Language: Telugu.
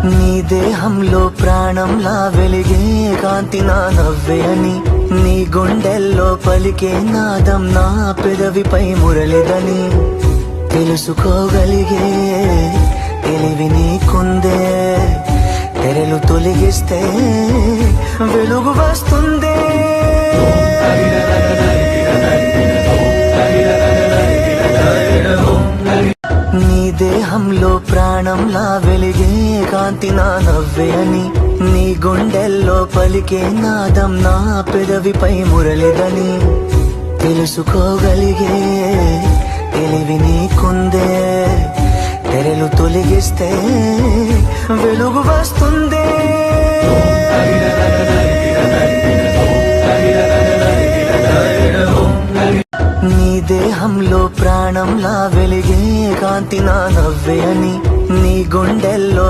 నీ దేహంలో ప్రాణంలా వెలిగే కాంతి నా నవ్వే అని, నీ గుండెల్లో పలికే నాదం నా పెదవిపై మురళిదని తెలుసుకోగలిగే తెలివి నీకుందే. తెరలు తొలగిస్తే వెలుగు వస్తుందే. నీ దేహంలో ప్రాణంలా వెలిగే కాంతి నా నవ్వే అని, నీ గుండెల్లో పలికే నాదం నా పెదవిపై మురళిదని తెలుసుకోగలిగే తెలివి నీకుందే. తెరలు తొలగిస్తే వెలుగు వస్తుందే. నీ దేహంలో ప్రాణంలా వెలిగే కాంతి నా నవ్వే అని, నీ గుండెల్లో